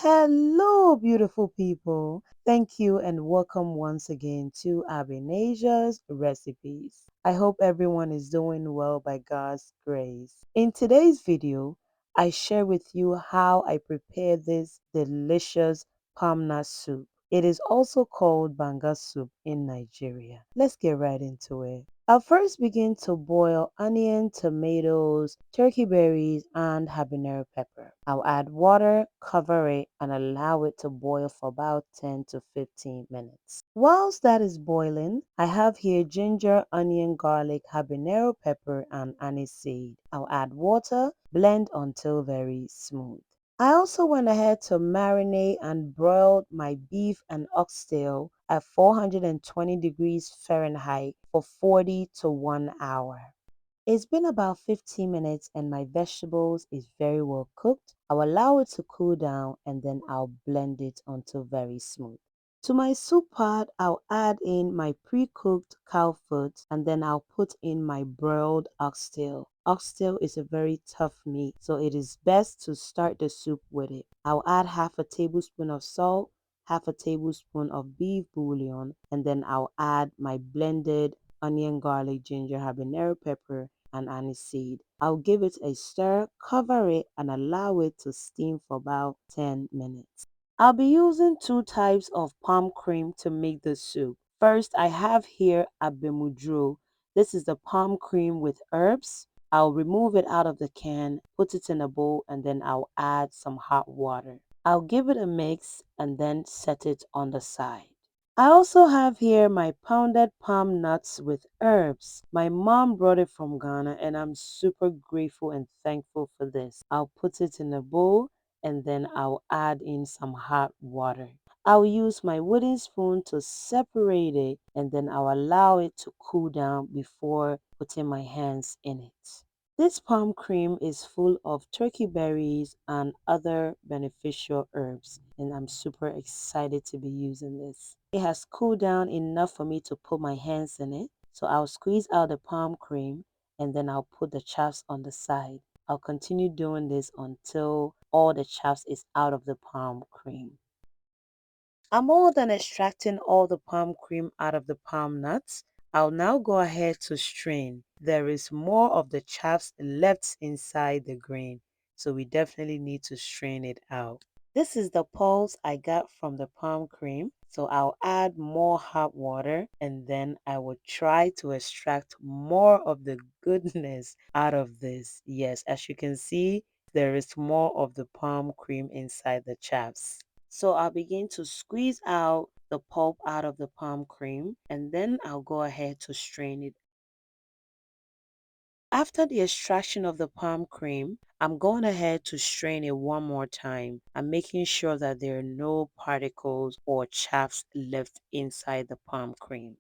Hello, beautiful people. Thank you and welcome once again to Abenazia's Recipes. I hope everyone is doing well by God's grace. In today's video, I share with you how I prepare this delicious palm nut soup. It is also called Banga soup in Nigeria. Let's get right into it. I'll first begin to boil onion, tomatoes, turkey berries, and habanero pepper. I'll add water, cover it, and allow it to boil for about 10 to 15 minutes. Whilst that is boiling, I have here ginger, onion, garlic, habanero pepper, and aniseed. I'll add water, blend until very smooth. I also went ahead to marinate and broiled my beef and oxtail at 420 degrees Fahrenheit for 40 to 1 hour. It's been about 15 minutes and my vegetables is very well cooked. I'll allow it to cool down and then I'll blend it until very smooth. To my soup pot, I'll add in my pre-cooked cow foot and then I'll put in my broiled oxtail. Oxtail is a very tough meat, so it is best to start the soup with it. I'll add half a tablespoon of salt, half a tablespoon of beef bouillon, and then I'll add my blended onion, garlic, ginger, habanero pepper, and aniseed. I'll give it a stir, cover it, and allow it to steam for about 10 minutes. I'll be using two types of palm cream to make the soup. First, I have here Beduru. This is the palm cream with herbs. I'll remove it out of the can, put it in a bowl, and then I'll add some hot water. I'll give it a mix and then set it on the side. I also have here my pounded palm nuts with herbs. My mom brought it from Ghana and I'm super grateful and thankful for this. I'll put it in a bowl and then I'll add in some hot water. I'll use my wooden spoon to separate it and then I'll allow it to cool down before putting my hands in it. This palm cream is full of turkey berries and other beneficial herbs, and I'm super excited to be using this. It has cooled down enough for me to put my hands in it, so I'll squeeze out the palm cream and then I'll put the chaffs on the side. I'll continue doing this until all the chaffs is out of the palm cream. I'm more than extracting all the palm cream out of the palm nuts. I'll now go ahead to strain. There is more of the chaffs left inside the grain, so we definitely need to strain it out. This is the pulse I got from the palm cream, so I'll add more hot water and then I will try to extract more of the goodness out of this. Yes, as you can see, there is more of the palm cream inside the chaffs. So I'll begin to squeeze out the pulp out of the palm cream and then I'll go ahead to strain it. After the extraction of the palm cream, I'm going ahead to strain it one more time. I'm making sure that there are no particles or chaffs left inside the palm cream.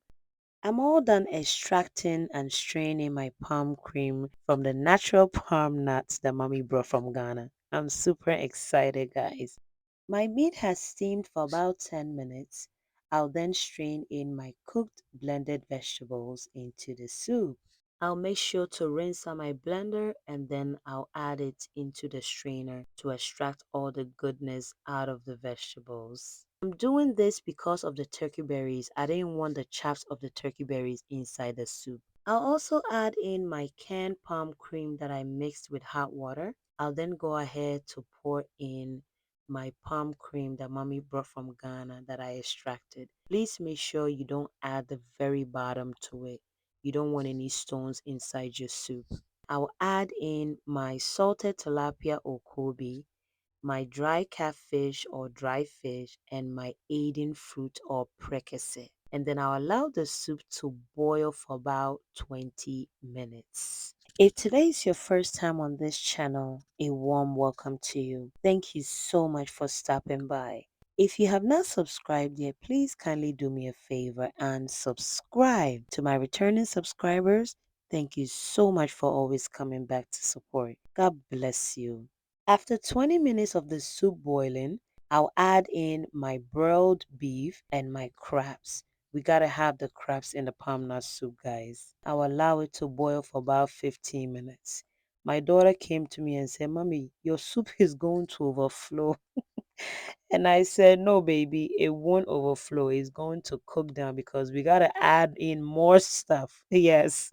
I'm all done extracting and straining my palm cream from the natural palm nuts that mommy brought from Ghana. I'm super excited, guys. My meat has steamed for about 10 minutes. I'll then strain in my cooked blended vegetables into the soup. I'll make sure to rinse out my blender and then I'll add it into the strainer to extract all the goodness out of the vegetables. I'm doing this because of the turkey berries. I didn't want the chaps of the turkey berries inside the soup. I'll also add in my canned palm cream that I mixed with hot water. I'll then go ahead to pour in my palm cream that mommy brought from Ghana that I extracted. Please make sure you don't add the very bottom to it. You don't want any stones inside your soup. I'll add in my salted tilapia or koobi, my dry catfish or dry fish, and my Aiden fruit or Prekese. And then I'll allow the soup to boil for about 20 minutes. If today is your first time on this channel, a warm welcome to you. Thank you so much for stopping by. If you have not subscribed yet, please kindly do me a favor and subscribe. To my returning subscribers, thank you so much for always coming back to support. God bless you. After 20 minutes of the soup boiling, I'll add in my broiled beef and my crabs. We gotta have the crabs in the palm nut soup, guys. I'll allow it to boil for about 15 minutes. My daughter came to me and said, Mommy, your soup is going to overflow. And I said, no, baby, it won't overflow. It's going to cook down because we got to add in more stuff. Yes.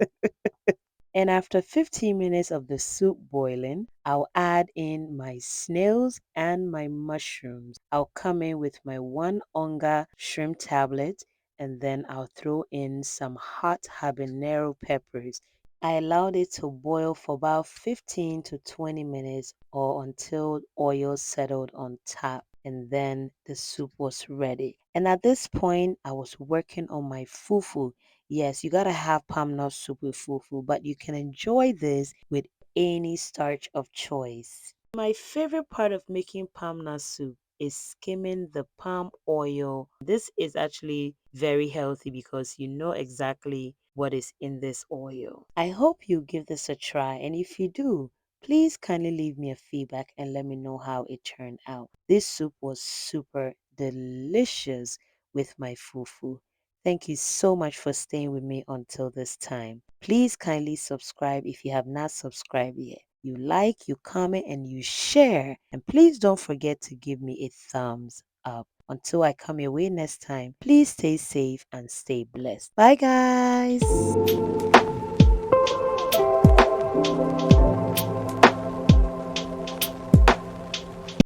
And after 15 minutes of the soup boiling, I'll add in my snails and my mushrooms. I'll come in with my one onga shrimp tablet and then I'll throw in some hot habanero peppers. I allowed it to boil for about 15 to 20 minutes or until oil settled on top and then the soup was ready. And at this point, I was working on my fufu. Yes, you gotta have palm nut soup with fufu, but you can enjoy this with any starch of choice. My favorite part of making palm nut soup is skimming the palm oil. This is actually very healthy because you know exactly what is in this oil. I hope you give this a try, and if you do, please kindly leave me a feedback and let me know how it turned out. This soup was super delicious with my fufu. Thank you so much for staying with me until this time. Please kindly subscribe if you have not subscribed yet. You like, you comment, and you share. And please don't forget to give me a thumbs up. Until I come your way next time, please stay safe and stay blessed. Bye, guys.